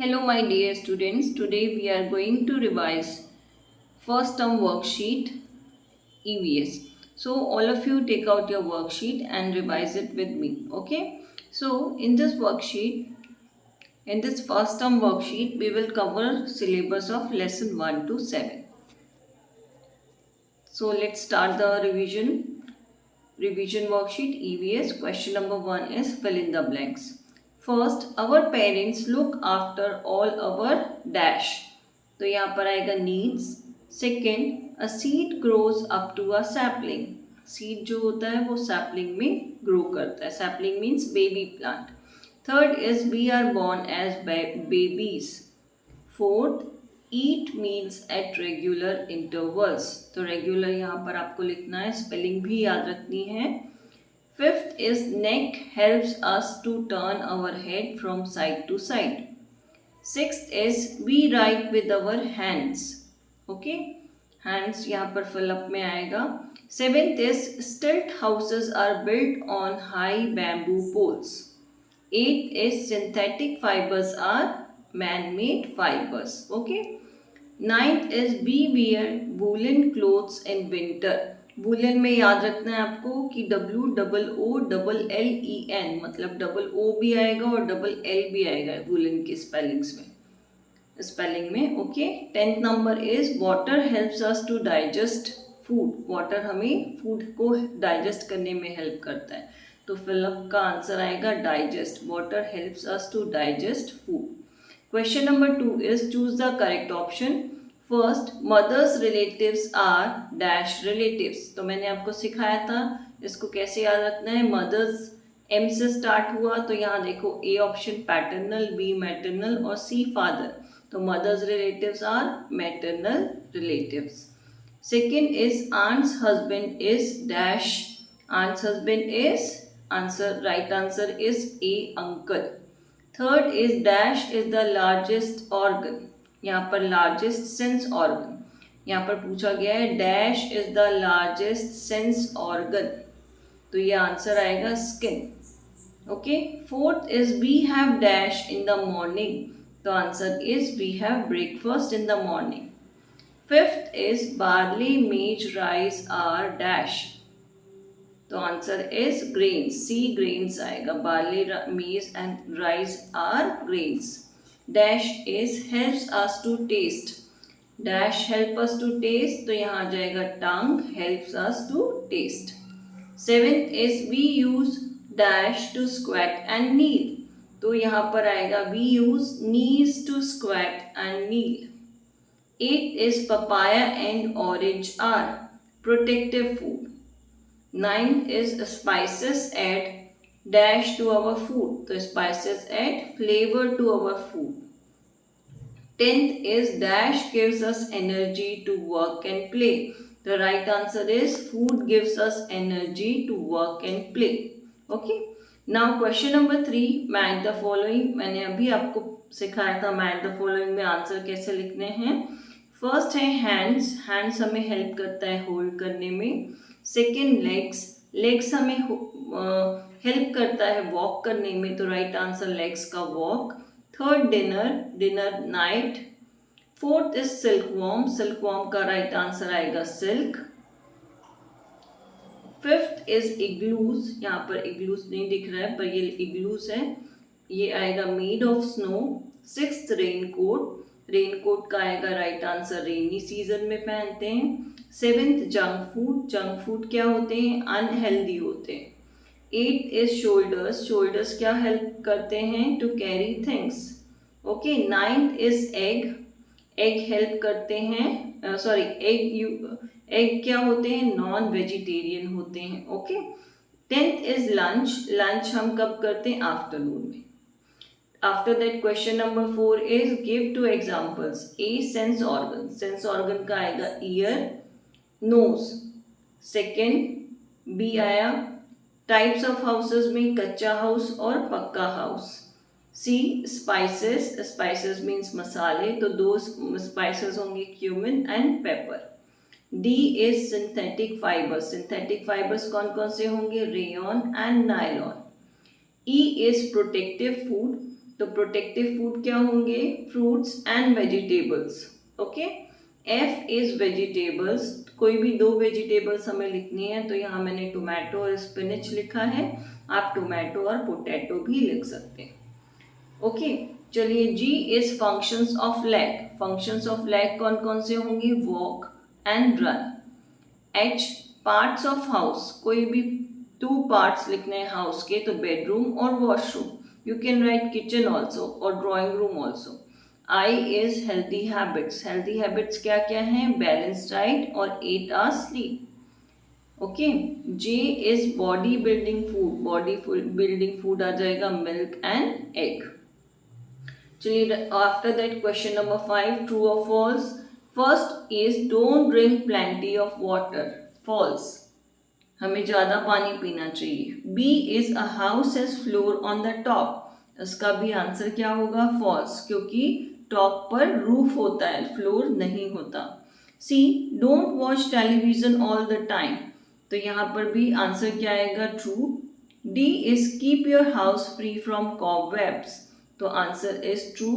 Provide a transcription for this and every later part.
Hello, my dear students. Today we are going to revise first term worksheet EVS. So, all of you take out your worksheet and revise it with me. Okay. So, in this worksheet, in this first term worksheet, we will cover syllabus of lesson 1 to 7. So, let's start the revision worksheet EVS. Question number 1 is fill in the blanks. First, our parents look after all our dash. तो यहाँ पर आएगा needs. Second, a seed grows up to a sapling. Seed जो होता है वो sapling में grow करता है. Sapling means baby plant. Third is we are born as babies. Fourth, eat meals at regular intervals. तो रेगुलर यहाँ पर आपको लिखना है, स्पेलिंग भी याद रखनी है. Fifth is neck helps us to turn our head from side to side. Sixth is we write with our hands. Okay, hands यहाँ पर फिलअप में आएगा. Seventh is stilt houses are built on high bamboo poles. Eight is synthetic fibres are man-made fibers. Okay. Ninth is we wear woolen clothes in winter. Woollen में याद रखना है आपको कि WOOLLEN मतलब डबल ओ भी आएगा और डबल एल भी आएगा वूलन के स्पेलिंग में. Okay. 10th number is water helps us to digest food. Water हमें फूड को डाइजेस्ट करने में हेल्प करता है. तो फिलअप का आंसर आएगा digest. Water helps us to digest food. Question number 2 is choose the correct option. First, mother's relatives are dash relatives. तो मैंने आपको सिखाया था इसको कैसे याद रखना है. मदर्स M से स्टार्ट हुआ तो यहाँ देखो A option paternal, B maternal और C फादर. तो mother's relatives are maternal relatives. Second is aunt's husband is dash. Aunt's husband is answer right answer is A uncle. Third is dash is the largest organ. यहाँ पर largest sense organ. यहाँ पर पूछा गया है dash is the largest sense organ. तो ये answer आएगा skin. Okay. Fourth is we have dash in the morning. तो answer is we have breakfast in the morning. Fifth is barley maize rice are dash. तो answer is grains. See grains आएगा. Barley maize and rice are grains. Dash is helps us to taste. Dash help us to taste. तो यहाँ आ जाएगा tongue helps us to taste. Seventh is we use dash to squat and kneel. तो यहाँ पर आएगा we use knees to squat and kneel. Eight is papaya and orange are protective food. Ninth is spices add dash to our food. So spices add flavor to our food. 10th is dash gives us energy to work and play. The right answer is food gives us energy to work and play. Okay. Now question number 3, match the following. मैंने अभी आपको सिखाया था match the following में answer कैसे लिखने हैं. First है हैंड्स. हैंड्स हमें हेल्प करता है होल्ड करने में. Second legs. लेग्स हमें हेल्प करता है वॉक करने में. तो राइट आंसर लेग्स का walk. Third dinner. Dinner night. Fourth is silk worm. Silk worm का राइट आंसर आएगा सिल्क. Fifth is igloos. यहाँ पर इग्लूज नहीं दिख रहा है पर ये इग्लूज है. ये आएगा made of snow. Sixth raincoat. Raincoat का आएगा राइट आंसर रेनी सीजन में पहनते हैं. Seventh junk food. Junk food क्या होते हैं अनहेल्दी होते हैं. Eight is shoulders. शोल्डर्स क्या हेल्प करते हैं to carry things. Okay. Ninth is egg. Egg help करते हैं सॉरी एग क्या होते हैं नॉन वेजिटेरियन होते हैं. Okay. 10th is lunch. Lunch हम कब करते हैं आफ्टरनून में. After that question number 4 is give two examples. A sense organ. Sense organ का आएगा ear, nose. Second B आया types of houses में कच्चा house और पक्का house. C spices. Spices means मसाले. तो दो spices होंगे cumin and pepper. D is synthetic fibers. Synthetic fibers कौन कौन से होंगे rayon and nylon. E is protective food. तो प्रोटेक्टिव फूड क्या होंगे? Fruits and vegetables. Okay, F is vegetables. कोई भी दो वेजिटेबल्स हमें लिखनी है, तो यहाँ मैंने टोमेटो और स्पिनच लिखा है, आप टोमेटो और पोटैटो भी लिख सकते हैं। ओके, चलिए, G is functions of leg. Functions of leg कौन कौन से होंगे? Walk and run. H, parts of house. कोई भी टू पार्ट्स लिखने हैं हाउस के, तो बेडरूम और washroom. You can write kitchen also और drawing room also. I is healthy habits. Healthy habits क्या क्या हैं? बैलेंस डाइट और 8 hours sleep. Okay, J is body building food. Body building food आ जाएगा मिल्क एंड एग। चलिए, after that question number 5, true और false. First is don't drink plenty of water. False, हमें ज्यादा पानी पीना चाहिए। B is a house has floor on the top. इसका भी आंसर क्या होगा? फॉल्स, क्योंकि टॉप पर रूफ होता है, फ्लोर नहीं होता। C, don't watch television all the time. तो यहाँ पर भी आंसर क्या आएगा? True. D is keep your house free from cobwebs. तो answer is true.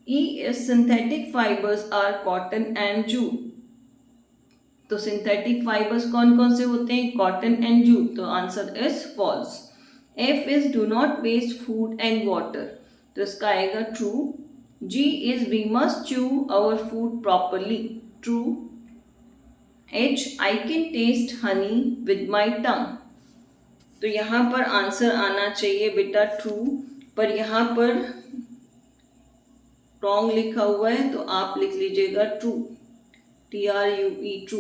E is synthetic fibres are cotton and jute. तो सिंथेटिक फाइबर्स कौन कौन से होते हैं? Cotton and jute. तो answer is false. F is do not waste food and water. तो इसका आएगा true. G is we must chew our food properly. True. H, I can taste honey with my tongue. तो यहाँ पर answer आना चाहिए बेटा ट्रू, पर यहाँ पर रॉन्ग लिखा हुआ है, तो आप लिख लीजिएगा true, TRUE, true.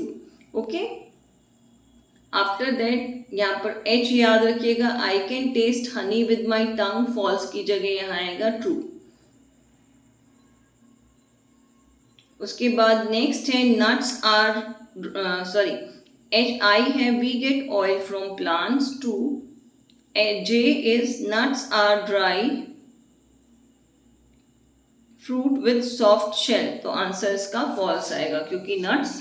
Okay, after that यहाँ पर H याद रखिएगा, I can taste honey with my tongue, false की जगह यहाँ आएगा ट्रू। उसके बाद नेक्स्ट है नट्स आर, सॉरी, HI है we get oil from plants. True. J is nuts are dry fruit with soft shell. तो आंसर इसका फॉल्स आएगा, क्योंकि नट्स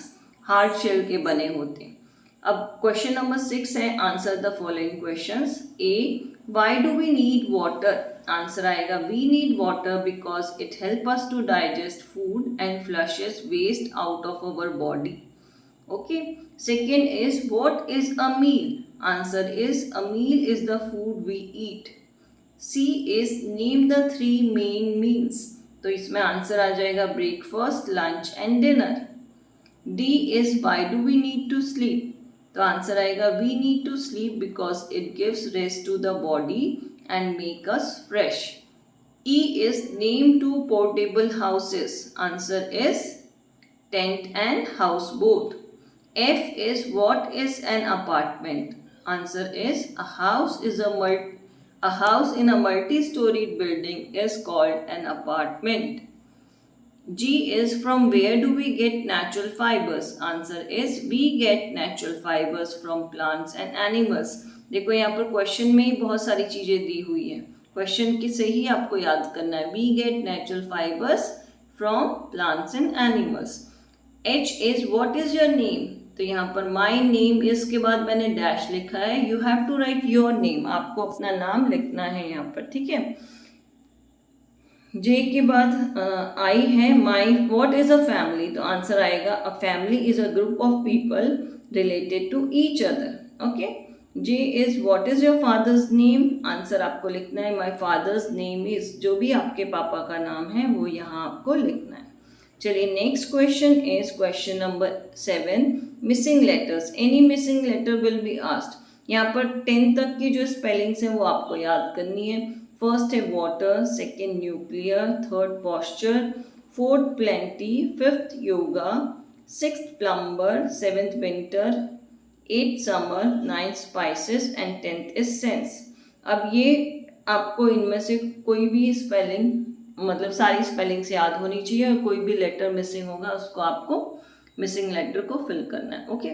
हार्ड शेल के बने होते हैं। अब क्वेश्चन नंबर 6 है, answer the following questions. A, why do we need water. Answer आएगा we need water because it help us to digest food and flushes waste out of our body. Okay, second is what is a meal. Answer is a meal is the food we eat. C is name the 3 main meals. तो इसमें answer आ जाएगा breakfast, lunch and dinner. D is why do we need to sleep. तो answer आएगा we need to sleep because it gives rest to the body and make us fresh. E is name two portable houses. Answer is tent and house boat. F is what is an apartment. Answer is a house in a multi-storied building is called an apartment. G is from where do we get natural fibers? Answer is we get natural fibers from plants and animals. देखो यहाँ पर question में ही बहुत सारी चीजें दी हुई है, question की से ही आपको याद करना है। We get natural fibers from plants and animals. H is what is your name? तो यहाँ पर माई नेम, इसके बाद मैंने डैश लिखा है। You have to write your name, आपको अपना नाम लिखना है यहाँ पर, ठीक है। जे के बाद आई है माई, व्हाट इज अ फैमिली। तो आंसर आएगा a family is a group of people related to each other. Okay, J is what is your father's name. Answer आपको लिखना है माई फादर्स नेम इज, जो भी आपके पापा का नाम है वो यहाँ आपको लिखना है। चलिए, next question is question number 7, missing letters. Any missing letter will be asked. यहाँ पर 10 तक की जो स्पेलिंग्स हैं वो आपको याद करनी है। फर्स्ट है water, second nuclear, third posture, fourth plenty, fifth yoga, sixth plumber, seventh winter, 8th summer, 9th spices and 10th is sense. अब ये आपको इनमें से कोई भी स्पेलिंग, मतलब सारी स्पेलिंग्स याद होनी चाहिए, और कोई भी लेटर मिसिंग होगा उसको आपको मिसिंग लेटर को फिल करना है। Okay,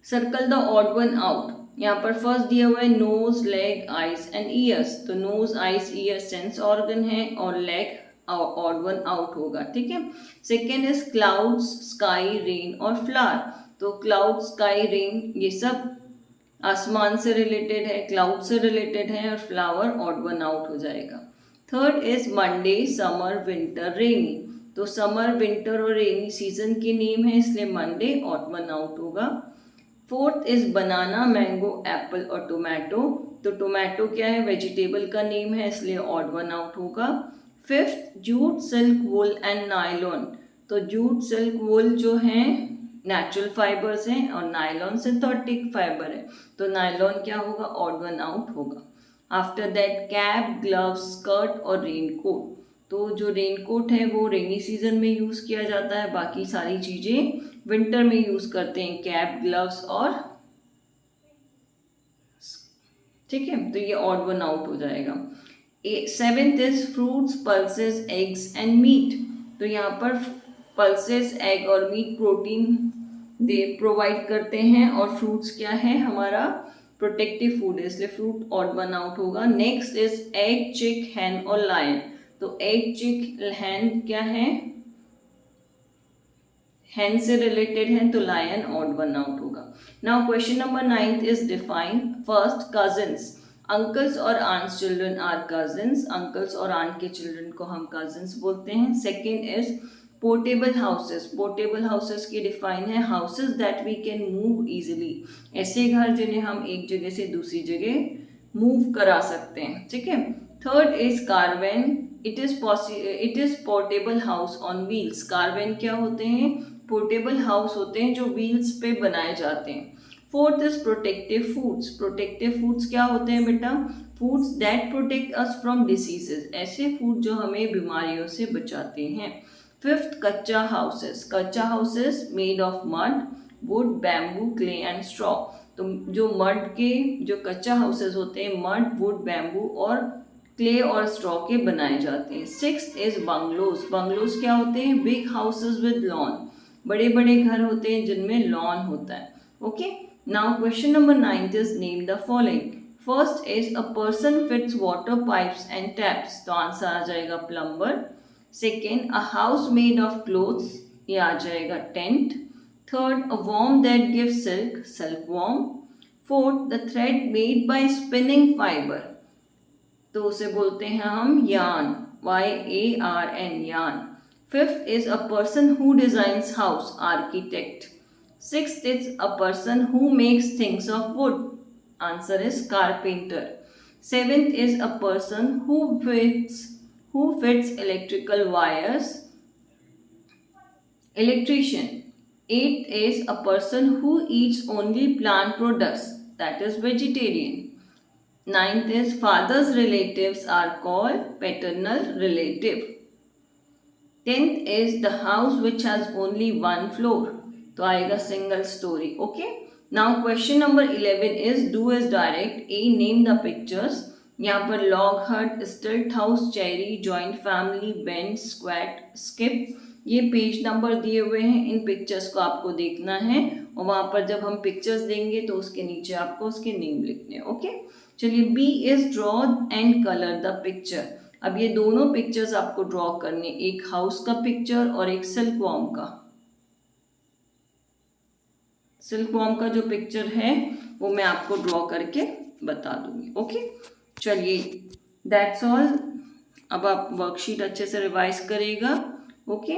circle the odd one out. यहाँ पर फर्स्ट दिया हुआ है nose, leg, eyes and ears. तो nose, eyes, ears sense organ है, और लेग ऑड वन आउट होगा, ठीक है। Second is clouds, sky, rain और फ्लावर। तो क्लाउड, स्काई, रेन ये सब आसमान से रिलेटेड है, क्लाउड से रिलेटेड है, और फ्लावर ऑड वन आउट हो जाएगा। Third is Monday, summer, winter, rainy. तो समर, विंटर और रेनी सीजन के नेम है, इसलिए मंडे ऑड वन आउट होगा। Fourth is banana, mango, apple और टोमेटो। तो टोमेटो क्या है, वेजिटेबल का नेम है, इसलिए ऑड वन आउट होगा। Fifth jute, silk, wool and nylon. तो जूट, सिल्क, वुल जो हैं नेचुरल फाइबर्स हैं और नायलॉन सिंथेटिक फाइबर है, तो नायलॉन क्या होगा, ऑड वन आउट होगा। After that cap, gloves, skirt और रेनकोट। तो जो रेनकोट है वो रेनी सीजन में यूज़ किया जाता है, बाकी सारी चीज़ें विंटर में यूज़ करते हैं, कैप, ग्लव्स और, ठीक है, तो ये ऑड वन आउट हो जाएगा। Seventh is fruits, pulses, eggs and meat. तो यहाँ पर पल्सेस, एग और मीट प्रोटीन दे प्रोवाइड करते हैं, और फ्रूट्स क्या है, हमारा प्रोटेक्टिव फूड है, इसलिए फ्रूट ऑड वन आउट होगा। नेक्स्ट इज एग, चिक, हैन और लायन। तो एग, चिक, हैन क्या है, हैन से रिलेटेड है, तो लायन ऑड वन आउट होगा। Now question number 9 is define. First, cousins, uncles और aunts children are cousins. Uncles और आंट के चिल्ड्रन को हम कजिन्स बोलते हैं। Second is portable houses. Portable houses की डिफाइन है, houses that we can move easily. ऐसे घर जिन्हें हम एक जगह से दूसरी जगह मूव करा सकते हैं, ठीक है। Third is कारवेन, it is portable house on wheels. कारवेन क्या होते हैं, पोर्टेबल हाउस होते हैं जो व्हील्स पे बनाए जाते हैं। Fourth is protective foods. Protective foods क्या होते हैं बेटा, foods that protect us from diseases. ऐसे फूड जो हमें बीमारियों से बचाते हैं। फिफ्थ, कच्चा हाउसेस। कच्चा houses made of mud, would, bamboo, clay and straw. तो जो मड के, जो कच्चा हाउसेस होते हैं, मड, वुड, बैम्बू और क्ले और स्ट्रॉ के बनाए जाते हैं। Sixth is bungalows. बंगलोज क्या होते हैं, बिग हाउसेस विद लॉन। बड़े बड़े घर होते हैं जिनमें लॉन होता है, okay. Now question number 9 is name the following. First is a person fits water pipes and taps. तो आंसर आ जाएगा plumber. Second, a house made of clothes, ये आ जाएगा tent. Third, a worm that give silk, silk worm. Fourth, the thread made by spinning fiber, तो उसे बोलते हैं हम yarn, YARN, yarn. Fifth is a person who designs house, architect. Sixth is a person who makes things of would, answer is carpenter. Seventh is a person who fits electrical wires, electrician. Eighth is a person who eats only plant products, that is vegetarian. Ninth is father's relatives are called paternal relative. 10th is the house which has only one floor, तो आएगा single story, okay. Now question number 11 is do as direct. A, name the pictures. यहाँ पर log hut, stilt house, cherry, joint family, bend, squat, skip, ये page number दिए हुए हैं। इन pictures को आपको देखना है और वहाँ पर जब हम पिक्चर्स देंगे तो उसके नीचे आपको उसके नेम लिखने हैं, ओके। चलिए, B is draw and colour the picture. अब ये दोनों पिक्चर्स आपको ड्रॉ करने, एक हाउस का पिक्चर और एक सिल्क वॉर्म का। सिल्क वॉर्म का जो पिक्चर है वो मैं आपको ड्रॉ करके बता दूंगी, ओके। चलिए, दैट्स ऑल। अब आप वर्कशीट अच्छे से रिवाइज करिएगा, ओके।